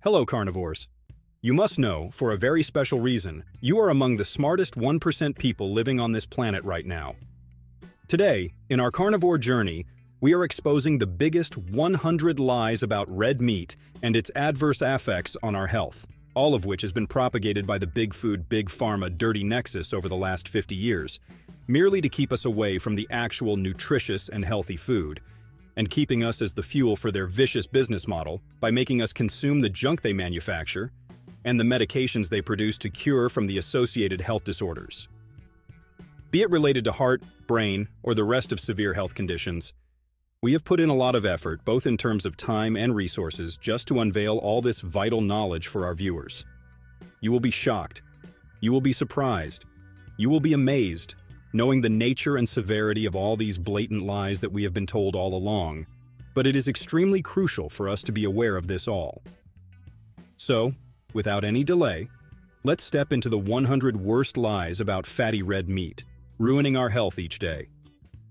Hello, carnivores. You must know, for a very special reason, you are among the smartest 1% people living on this planet right now. Today, in our carnivore journey, we are exposing the biggest 100 lies about red meat and its adverse effects on our health, all of which has been propagated by the big food, big pharma dirty nexus over the last 50 years, merely to keep us away from the actual nutritious and healthy food, and keeping us as the fuel for their vicious business model by making us consume the junk they manufacture and the medications they produce to cure from the associated health disorders. Be it related to heart, brain, or the rest of severe health conditions, we have put in a lot of effort, both in terms of time and resources, just to unveil all this vital knowledge for our viewers. You will be shocked. You will be surprised. You will be amazed, knowing the nature and severity of all these blatant lies that we have been told all along, but it is extremely crucial for us to be aware of this all. So, without any delay, let's step into the 100 worst lies about fatty red meat, ruining our health each day,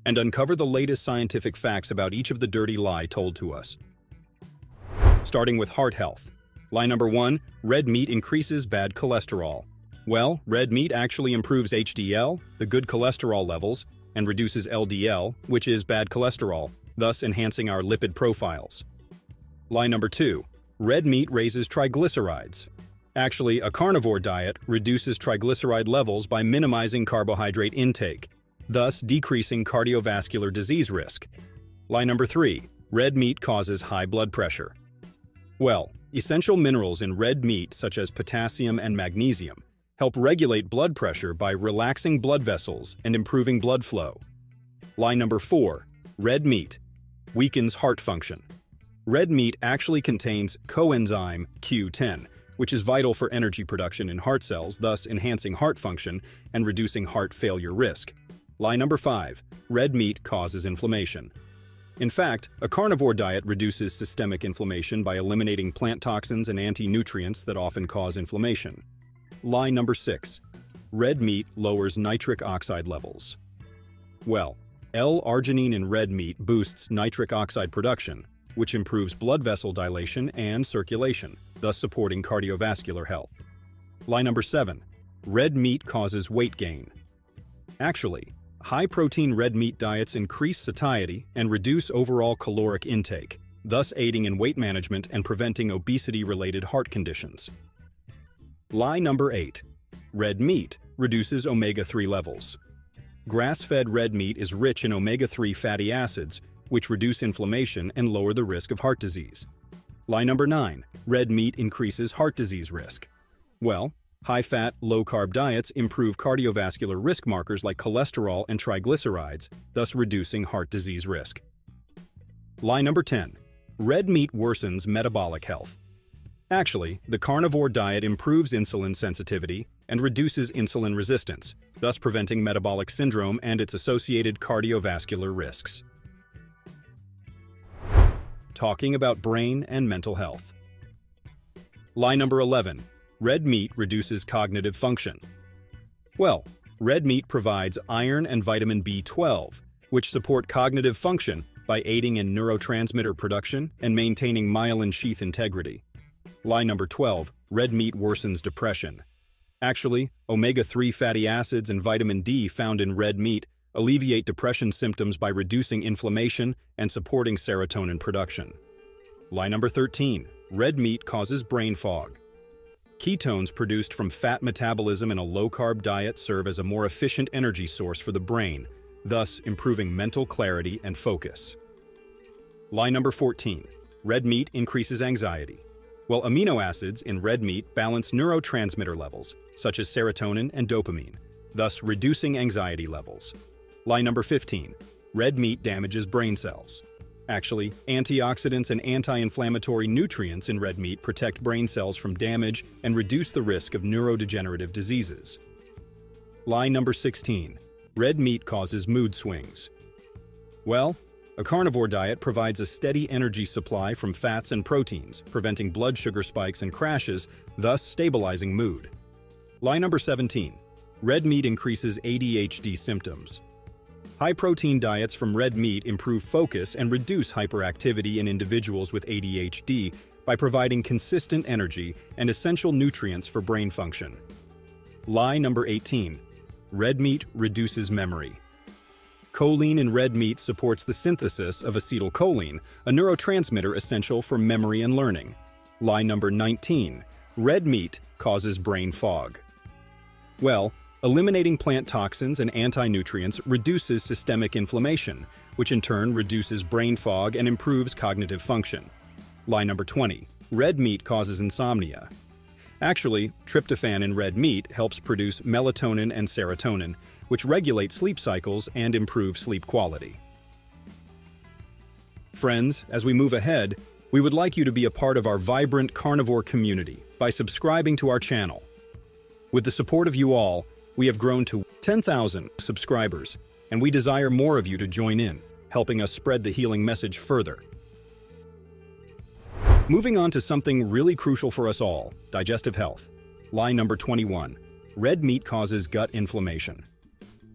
and uncover the latest scientific facts about each of the dirty lie told to us. Starting with heart health. Lie number 1, red meat increases bad cholesterol. Well, red meat actually improves HDL, the good cholesterol levels, and reduces LDL, which is bad cholesterol, thus enhancing our lipid profiles. Lie number 2, red meat raises triglycerides. Actually, a carnivore diet reduces triglyceride levels by minimizing carbohydrate intake, thus decreasing cardiovascular disease risk. Lie number 3, red meat causes high blood pressure. Well, essential minerals in red meat such as potassium and magnesium help regulate blood pressure by relaxing blood vessels and improving blood flow. Lie number 4, red meat weakens heart function. Red meat actually contains coenzyme Q10, which is vital for energy production in heart cells, thus enhancing heart function and reducing heart failure risk. Lie number 5, red meat causes inflammation. In fact, a carnivore diet reduces systemic inflammation by eliminating plant toxins and anti-nutrients that often cause inflammation. Lie number 6, red meat lowers nitric oxide levels. Well, L-arginine in red meat boosts nitric oxide production, which improves blood vessel dilation and circulation, thus supporting cardiovascular health. Lie number 7, red meat causes weight gain. Actually, high-protein red meat diets increase satiety and reduce overall caloric intake, thus aiding in weight management and preventing obesity-related heart conditions. Lie number 8, red meat reduces omega-3 levels. Grass-fed red meat is rich in omega-3 fatty acids, which reduce inflammation and lower the risk of heart disease. Lie number 9, red meat increases heart disease risk. Well, high-fat, low-carb diets improve cardiovascular risk markers like cholesterol and triglycerides, thus reducing heart disease risk. Lie number 10, red meat worsens metabolic health. Actually, the carnivore diet improves insulin sensitivity and reduces insulin resistance, thus preventing metabolic syndrome and its associated cardiovascular risks. Talking about brain and mental health. Lie number 11, red meat reduces cognitive function. Well, red meat provides iron and vitamin B12, which support cognitive function by aiding in neurotransmitter production and maintaining myelin sheath integrity. Lie number 12, red meat worsens depression. Actually, omega-3 fatty acids and vitamin D found in red meat alleviate depression symptoms by reducing inflammation and supporting serotonin production. Lie number 13, red meat causes brain fog. Ketones produced from fat metabolism in a low-carb diet serve as a more efficient energy source for the brain, thus improving mental clarity and focus. Lie number 14, red meat increases anxiety. Well, amino acids in red meat balance neurotransmitter levels, such as serotonin and dopamine, thus reducing anxiety levels. Lie number 15, red meat damages brain cells. Actually, antioxidants and anti-inflammatory nutrients in red meat protect brain cells from damage and reduce the risk of neurodegenerative diseases. Lie number 16, red meat causes mood swings. Well, a carnivore diet provides a steady energy supply from fats and proteins, preventing blood sugar spikes and crashes, thus stabilizing mood. Lie number 17, red meat increases ADHD symptoms. High-protein diets from red meat improve focus and reduce hyperactivity in individuals with ADHD by providing consistent energy and essential nutrients for brain function. Lie number 18. Red meat reduces memory. Choline in red meat supports the synthesis of acetylcholine, a neurotransmitter essential for memory and learning. Lie number 19. Red meat causes brain fog. Well, eliminating plant toxins and anti-nutrients reduces systemic inflammation, which in turn reduces brain fog and improves cognitive function. Lie number 20. Red meat causes insomnia. Actually, tryptophan in red meat helps produce melatonin and serotonin, which regulate sleep cycles and improve sleep quality. Friends, as we move ahead, we would like you to be a part of our vibrant carnivore community by subscribing to our channel. With the support of you all, we have grown to 10,000 subscribers, and we desire more of you to join in, helping us spread the healing message further. Moving on to something really crucial for us all, digestive health. Lie number 21. Red meat causes gut inflammation.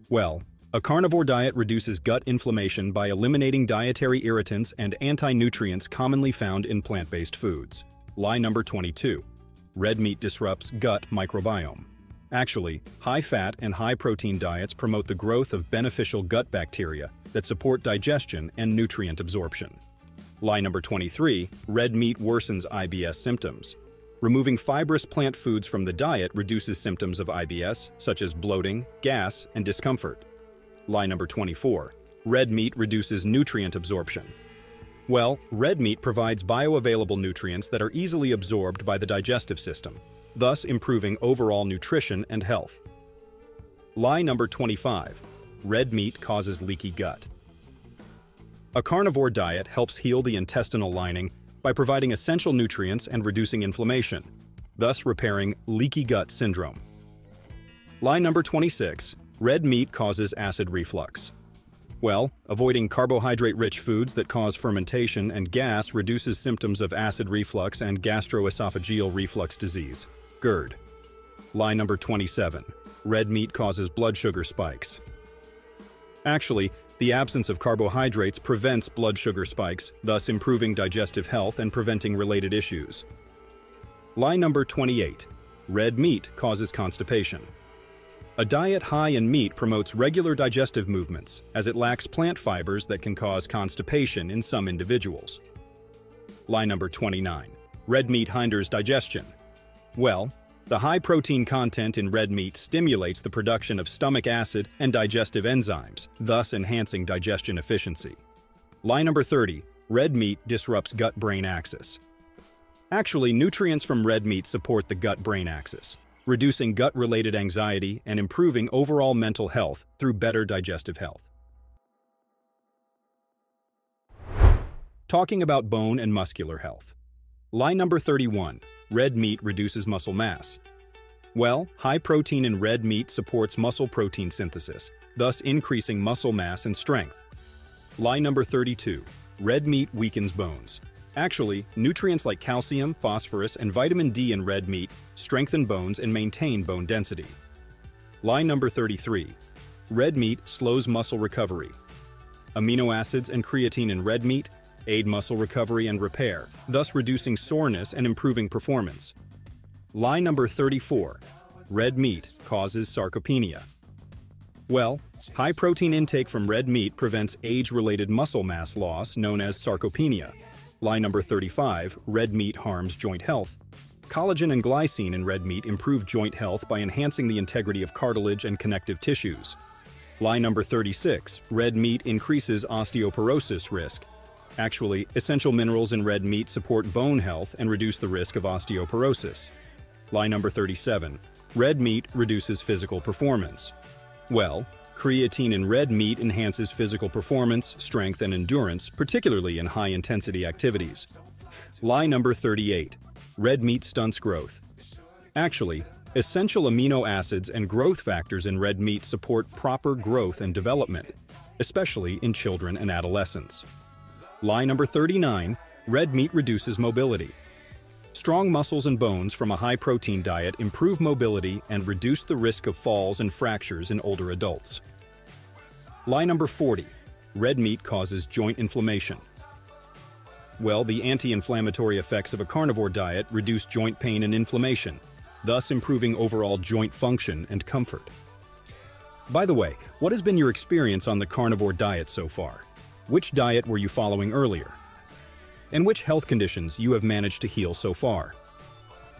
Well, a carnivore diet reduces gut inflammation by eliminating dietary irritants and anti-nutrients commonly found in plant-based foods. Lie number 22. Red meat disrupts gut microbiome. Actually, high-fat and high-protein diets promote the growth of beneficial gut bacteria that support digestion and nutrient absorption. Lie number 23. Red meat worsens IBS symptoms. Removing fibrous plant foods from the diet reduces symptoms of IBS, such as bloating, gas, and discomfort. Lie number 24. Red meat reduces nutrient absorption. Well, red meat provides bioavailable nutrients that are easily absorbed by the digestive system, thus improving overall nutrition and health. Lie number 25. Red meat causes leaky gut. A carnivore diet helps heal the intestinal lining by providing essential nutrients and reducing inflammation, thus repairing leaky gut syndrome. Lie number 26. Red meat causes acid reflux. Well, avoiding carbohydrate-rich foods that cause fermentation and gas reduces symptoms of acid reflux and gastroesophageal reflux disease, GERD. Lie number 27. Red meat causes blood sugar spikes. Actually, the absence of carbohydrates prevents blood sugar spikes, thus improving digestive health and preventing related issues. Lie number 28. Red meat causes constipation. A diet high in meat promotes regular digestive movements, as it lacks plant fibers that can cause constipation in some individuals. Lie number 29. Red meat hinders digestion. Well, the high protein content in red meat stimulates the production of stomach acid and digestive enzymes, thus enhancing digestion efficiency. Lie number 30. Red meat disrupts gut-brain axis. Actually, nutrients from red meat support the gut-brain axis, reducing gut-related anxiety and improving overall mental health through better digestive health. Talking about bone and muscular health. Lie number 31. Red meat reduces muscle mass. Well, high protein in red meat supports muscle protein synthesis, thus increasing muscle mass and strength. Lie number 32. Red meat weakens bones. Actually, nutrients like calcium, phosphorus, and vitamin D in red meat strengthen bones and maintain bone density. Lie number 33. Red meat slows muscle recovery. Amino acids and creatine in red meat aid muscle recovery and repair, thus reducing soreness and improving performance. Lie number 34. Red meat causes sarcopenia. Well, high protein intake from red meat prevents age-related muscle mass loss known as sarcopenia. Lie number 35. Red meat harms joint health. Collagen and glycine in red meat improve joint health by enhancing the integrity of cartilage and connective tissues. Lie number 36. Red meat increases osteoporosis risk. Actually, essential minerals in red meat support bone health and reduce the risk of osteoporosis. Lie number 37. Red meat reduces physical performance. Well, creatine in red meat enhances physical performance, strength, and endurance, particularly in high-intensity activities. Lie number 38. Red meat stunts growth. Actually, essential amino acids and growth factors in red meat support proper growth and development, especially in children and adolescents. Lie number 39. Red meat reduces mobility. Strong muscles and bones from a high-protein diet improve mobility and reduce the risk of falls and fractures in older adults. Lie number 40. Red meat causes joint inflammation. Well, the anti-inflammatory effects of a carnivore diet reduce joint pain and inflammation, thus improving overall joint function and comfort. By the way, what has been your experience on the carnivore diet so far? Which diet were you following earlier? And which health conditions you have managed to heal so far?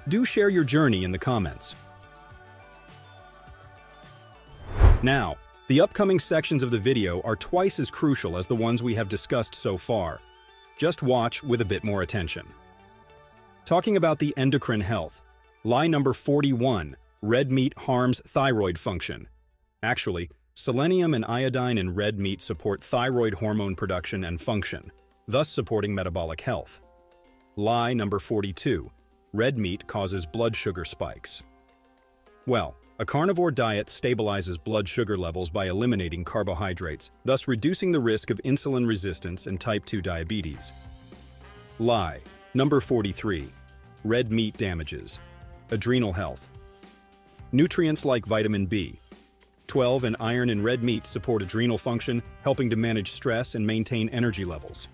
Do share your journey in the comments. Now, the upcoming sections of the video are twice as crucial as the ones we have discussed so far. Just watch with a bit more attention. Talking about the endocrine health, lie number 41, red meat harms thyroid function. Actually, selenium and iodine in red meat support thyroid hormone production and function, thus supporting metabolic health. Lie number 42, red meat causes blood sugar spikes. Well, a carnivore diet stabilizes blood sugar levels by eliminating carbohydrates, thus reducing the risk of insulin resistance and type 2 diabetes. Lie number 43, red meat damages adrenal health. Nutrients like vitamin B12 and iron in red meat support adrenal function, helping to manage stress and maintain energy levels.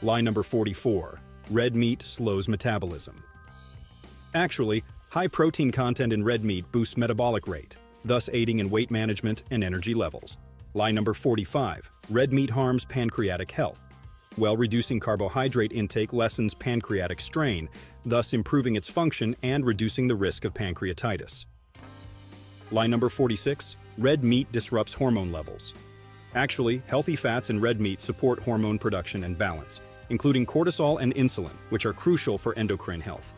Lie number 44, red meat slows metabolism. Actually, high protein content in red meat boosts metabolic rate, thus aiding in weight management and energy levels. Lie number 45, red meat harms pancreatic health. Well, reducing carbohydrate intake lessens pancreatic strain, thus improving its function and reducing the risk of pancreatitis. Lie number 46, red meat disrupts hormone levels. Actually, healthy fats in red meat support hormone production and balance, including cortisol and insulin, which are crucial for endocrine health.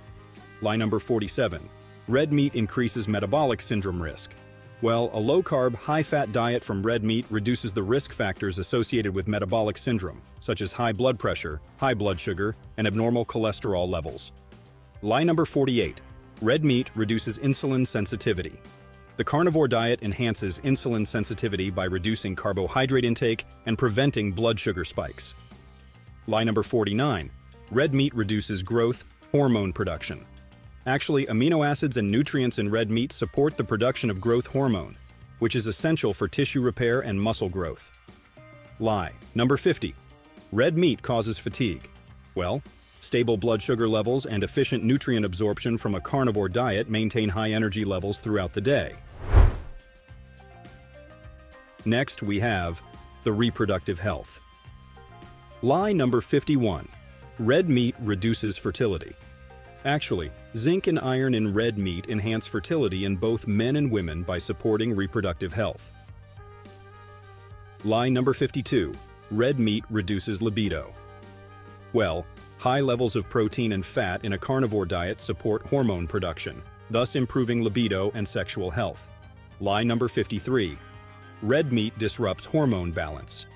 Lie number 47, red meat increases metabolic syndrome risk. Well, a low-carb, high-fat diet from red meat reduces the risk factors associated with metabolic syndrome, such as high blood pressure, high blood sugar, and abnormal cholesterol levels. Lie number 48, red meat reduces insulin sensitivity. The carnivore diet enhances insulin sensitivity by reducing carbohydrate intake and preventing blood sugar spikes. Lie number 49, red meat reduces growth hormone production. Actually, amino acids and nutrients in red meat support the production of growth hormone, which is essential for tissue repair and muscle growth. Lie number 50, red meat causes fatigue. Well, stable blood sugar levels and efficient nutrient absorption from a carnivore diet maintain high energy levels throughout the day. Next, we have the reproductive health. Lie number 51, red meat reduces fertility. Actually, zinc and iron in red meat enhance fertility in both men and women by supporting reproductive health. Lie number 52, red meat reduces libido. Well, high levels of protein and fat in a carnivore diet support hormone production, thus improving libido and sexual health. Lie number 53, red meat disrupts hormone balance.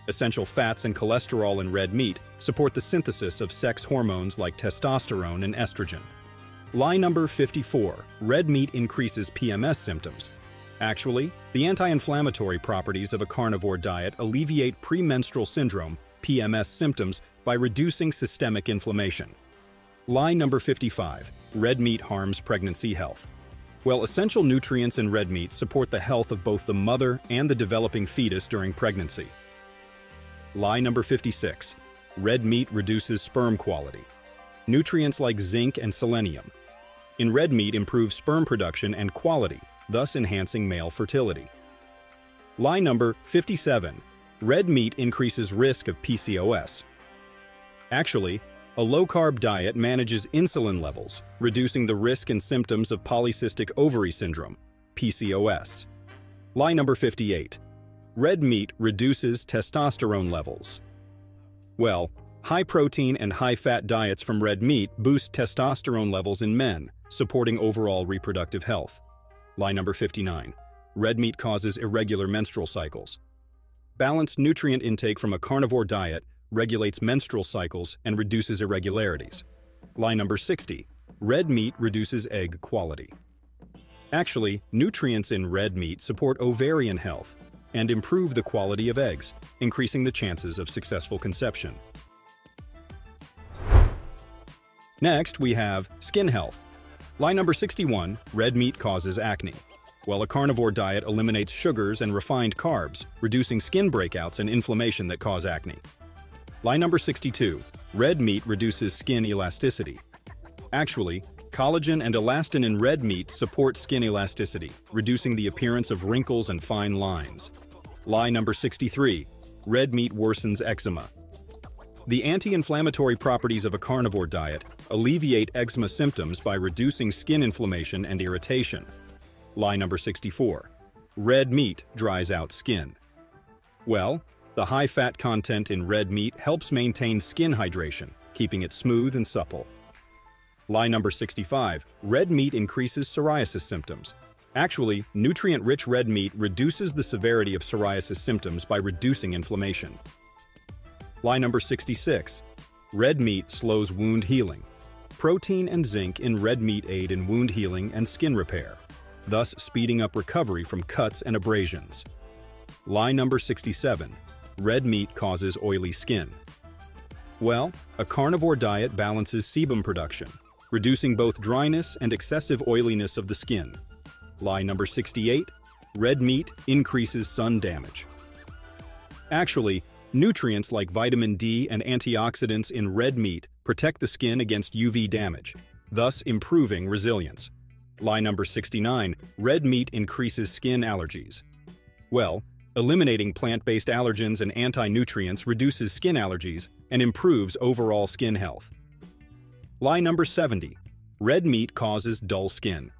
Essential fats and cholesterol in red meat support the synthesis of sex hormones like testosterone and estrogen. Lie number 54, red meat increases PMS symptoms. Actually, the anti-inflammatory properties of a carnivore diet alleviate premenstrual syndrome, PMS symptoms, by reducing systemic inflammation. Lie number 55, red meat harms pregnancy health. Well, essential nutrients in red meat support the health of both the mother and the developing fetus during pregnancy. Lie number 56, red meat reduces sperm quality. Nutrients like zinc and selenium in red meat improve sperm production and quality, thus enhancing male fertility. Lie number 57, red meat increases risk of PCOS. Actually, a low-carb diet manages insulin levels, reducing the risk and symptoms of polycystic ovary syndrome, PCOS. Lie number 58, red meat reduces testosterone levels. Well, high-protein and high-fat diets from red meat boost testosterone levels in men, supporting overall reproductive health. Lie number 59, red meat causes irregular menstrual cycles. Balanced nutrient intake from a carnivore diet regulates menstrual cycles and reduces irregularities. Lie number 60, red meat reduces egg quality. Actually, nutrients in red meat support ovarian health and improve the quality of eggs, increasing the chances of successful conception. Next, we have skin health. Lie number 61, red meat causes acne. While a carnivore diet eliminates sugars and refined carbs, reducing skin breakouts and inflammation that cause acne. Lie number 62. Red meat reduces skin elasticity. Actually, collagen and elastin in red meat support skin elasticity, reducing the appearance of wrinkles and fine lines. Lie number 63. Red meat worsens eczema. The anti-inflammatory properties of a carnivore diet alleviate eczema symptoms by reducing skin inflammation and irritation. Lie number 64. Red meat dries out skin. Well, the high fat content in red meat helps maintain skin hydration, keeping it smooth and supple. Lie number 65. Red meat increases psoriasis symptoms. Actually, nutrient-rich red meat reduces the severity of psoriasis symptoms by reducing inflammation. Lie number 66. Red meat slows wound healing. Protein and zinc in red meat aid in wound healing and skin repair, thus speeding up recovery from cuts and abrasions. Lie number 67. Red meat causes oily skin. Well, a carnivore diet balances sebum production, reducing both dryness and excessive oiliness of the skin. Lie number 68. Red meat increases sun damage. Actually, nutrients like vitamin D and antioxidants in red meat protect the skin against UV damage, thus improving resilience. Lie number 69. Red meat increases skin allergies. Well, eliminating plant-based allergens and anti-nutrients reduces skin allergies and improves overall skin health. Lie number 70. Red meat causes dull skin.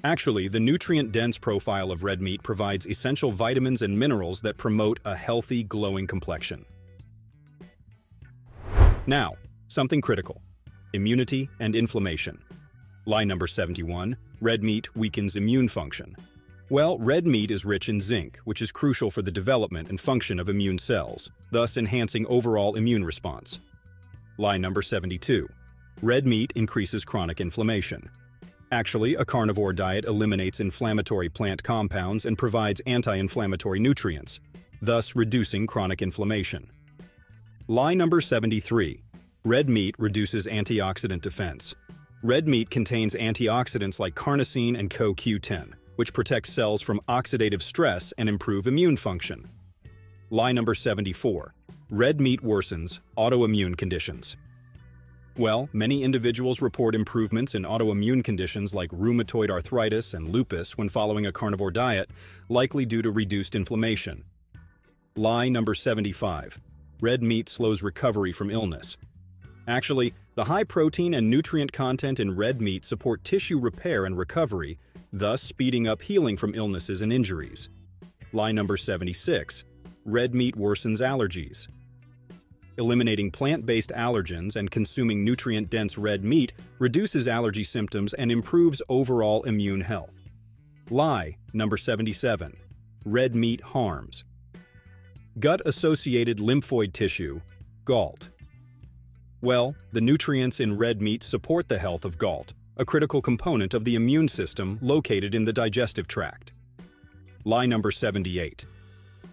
Actually, the nutrient-dense profile of red meat provides essential vitamins and minerals that promote a healthy, glowing complexion. Now, something critical: immunity and inflammation. Lie number 71. Red meat weakens immune function. Well, red meat is rich in zinc, which is crucial for the development and function of immune cells, thus enhancing overall immune response. Lie number 72. Red meat increases chronic inflammation. Actually, a carnivore diet eliminates inflammatory plant compounds and provides anti-inflammatory nutrients, thus reducing chronic inflammation. Lie number 73. Red meat reduces antioxidant defense. Red meat contains antioxidants like carnosine and CoQ10, which protect cells from oxidative stress and improve immune function. Lie number 74. Red meat worsens autoimmune conditions. Well, many individuals report improvements in autoimmune conditions like rheumatoid arthritis and lupus when following a carnivore diet, likely due to reduced inflammation. Lie number 75. Red meat slows recovery from illness. Actually, the high protein and nutrient content in red meat support tissue repair and recovery, thus speeding up healing from illnesses and injuries. Lie number 76. Red meat worsens allergies. Eliminating plant-based allergens and consuming nutrient-dense red meat reduces allergy symptoms and improves overall immune health. Lie number 77. Red meat harms gut-associated lymphoid tissue, GALT. Well, the nutrients in red meat support the health of GALT, a critical component of the immune system located in the digestive tract. Lie number 78.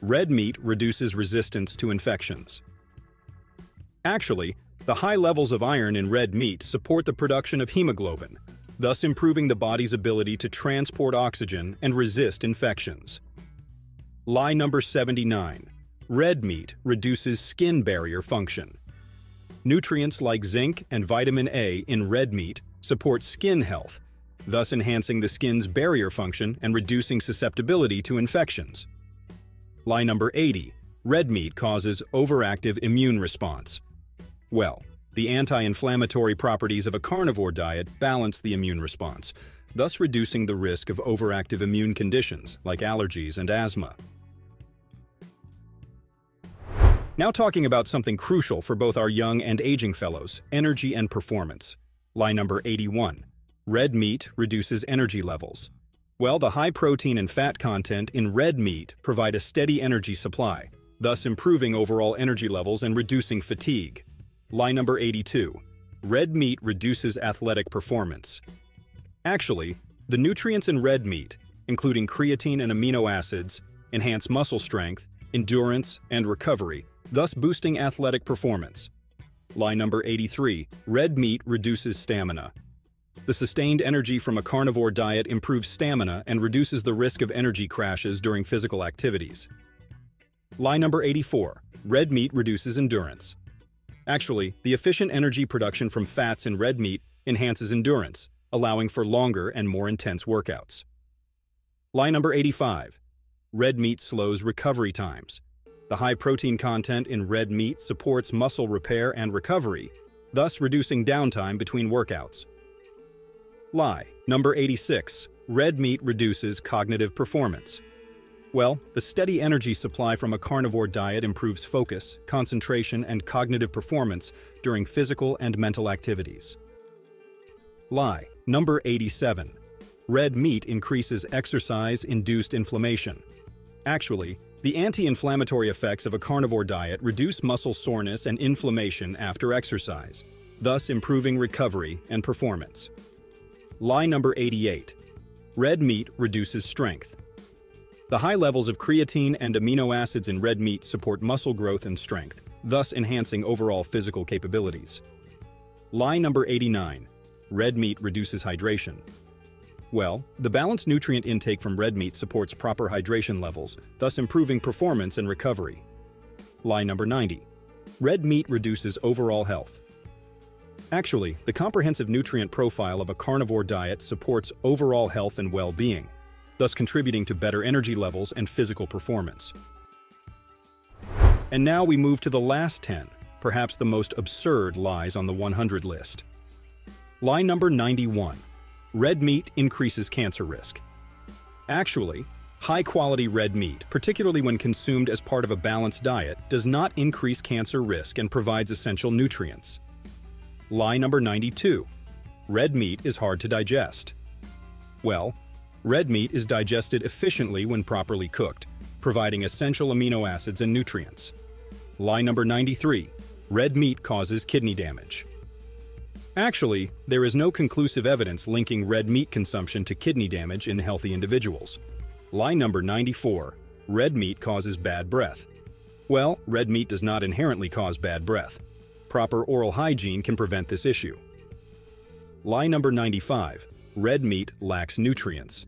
Red meat reduces resistance to infections. Actually, the high levels of iron in red meat support the production of hemoglobin, thus improving the body's ability to transport oxygen and resist infections. Lie number 79. Red meat reduces skin barrier function. Nutrients like zinc and vitamin A in red meat support skin health, thus enhancing the skin's barrier function and reducing susceptibility to infections. Lie number 80. Red meat causes overactive immune response. Well, the anti-inflammatory properties of a carnivore diet balance the immune response, thus reducing the risk of overactive immune conditions like allergies and asthma. Now talking about something crucial for both our young and aging fellows: energy and performance. Lie number 81. Red meat reduces energy levels. Well, the high protein and fat content in red meat provide a steady energy supply, thus improving overall energy levels and reducing fatigue. Lie number 82. Red meat reduces athletic performance. Actually, the nutrients in red meat, including creatine and amino acids, enhance muscle strength, endurance, and recovery, thus boosting athletic performance. Lie number 83. Red meat reduces stamina. The sustained energy from a carnivore diet improves stamina and reduces the risk of energy crashes during physical activities. Lie number 84. Red meat reduces endurance. Actually, the efficient energy production from fats in red meat enhances endurance, allowing for longer and more intense workouts. Lie number 85. Red meat slows recovery times. The high protein content in red meat supports muscle repair and recovery, thus reducing downtime between workouts. Lie number 86. Red meat reduces cognitive performance. Well, the steady energy supply from a carnivore diet improves focus, concentration, and cognitive performance during physical and mental activities. Lie number 87. Red meat increases exercise-induced inflammation. Actually, the anti-inflammatory effects of a carnivore diet reduce muscle soreness and inflammation after exercise, thus improving recovery and performance. Lie number 88. Red meat reduces strength. The high levels of creatine and amino acids in red meat support muscle growth and strength, thus enhancing overall physical capabilities. Lie number 89. Red meat reduces hydration. Well, the balanced nutrient intake from red meat supports proper hydration levels, thus improving performance and recovery. Lie number 90. Red meat reduces overall health. Actually, the comprehensive nutrient profile of a carnivore diet supports overall health and well-being, thus contributing to better energy levels and physical performance. And now we move to the last 10, perhaps the most absurd lies on the 100 list. Lie number 91. Red meat increases cancer risk. Actually, high-quality red meat, particularly when consumed as part of a balanced diet, does not increase cancer risk and provides essential nutrients. Lie number 92. Red meat is hard to digest. Well, red meat is digested efficiently when properly cooked, providing essential amino acids and nutrients. Lie number 93. Red meat causes kidney damage. Actually, there is no conclusive evidence linking red meat consumption to kidney damage in healthy individuals. Lie number 94. Red meat causes bad breath. Well, red meat does not inherently cause bad breath. Proper oral hygiene can prevent this issue. Lie number 95. Red meat lacks nutrients.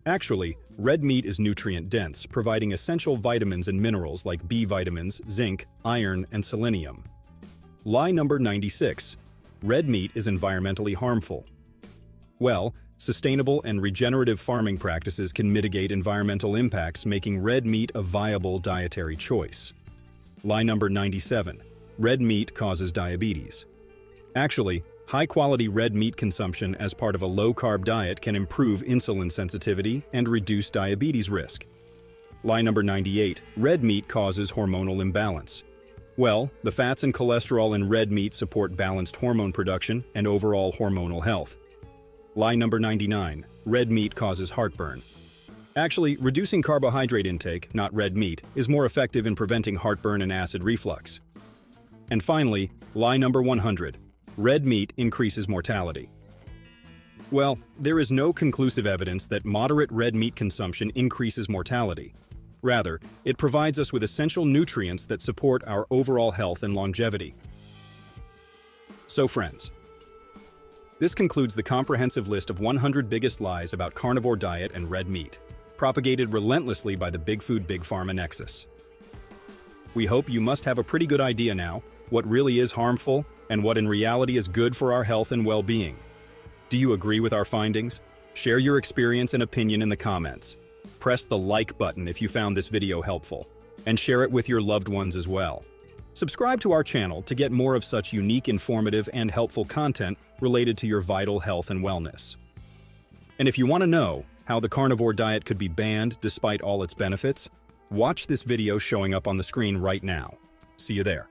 Actually, red meat is nutrient-dense, providing essential vitamins and minerals like B vitamins, zinc, iron, and selenium. Lie number 96. Red meat is environmentally harmful. Well, sustainable and regenerative farming practices can mitigate environmental impacts, making red meat a viable dietary choice. Lie number 97. Red meat causes diabetes. Actually, high-quality red meat consumption as part of a low-carb diet can improve insulin sensitivity and reduce diabetes risk. Lie number 98. Red meat causes hormonal imbalance. Well, the fats and cholesterol in red meat support balanced hormone production and overall hormonal health. Lie number 99. Red meat causes heartburn. Actually, reducing carbohydrate intake, not red meat, is more effective in preventing heartburn and acid reflux. And finally, lie number 100. Red meat increases mortality. Well, there is no conclusive evidence that moderate red meat consumption increases mortality. Rather, it provides us with essential nutrients that support our overall health and longevity. So friends, this concludes the comprehensive list of 100 biggest lies about carnivore diet and red meat, propagated relentlessly by the Big Food Big Pharma nexus. We hope you must have a pretty good idea now what really is harmful and what in reality is good for our health and well-being. Do you agree with our findings? Share your experience and opinion in the comments. Press the like button if you found this video helpful, and share it with your loved ones as well. Subscribe to our channel to get more of such unique, informative, and helpful content related to your vital health and wellness. And if you want to know how the carnivore diet could be banned despite all its benefits, watch this video showing up on the screen right now. See you there.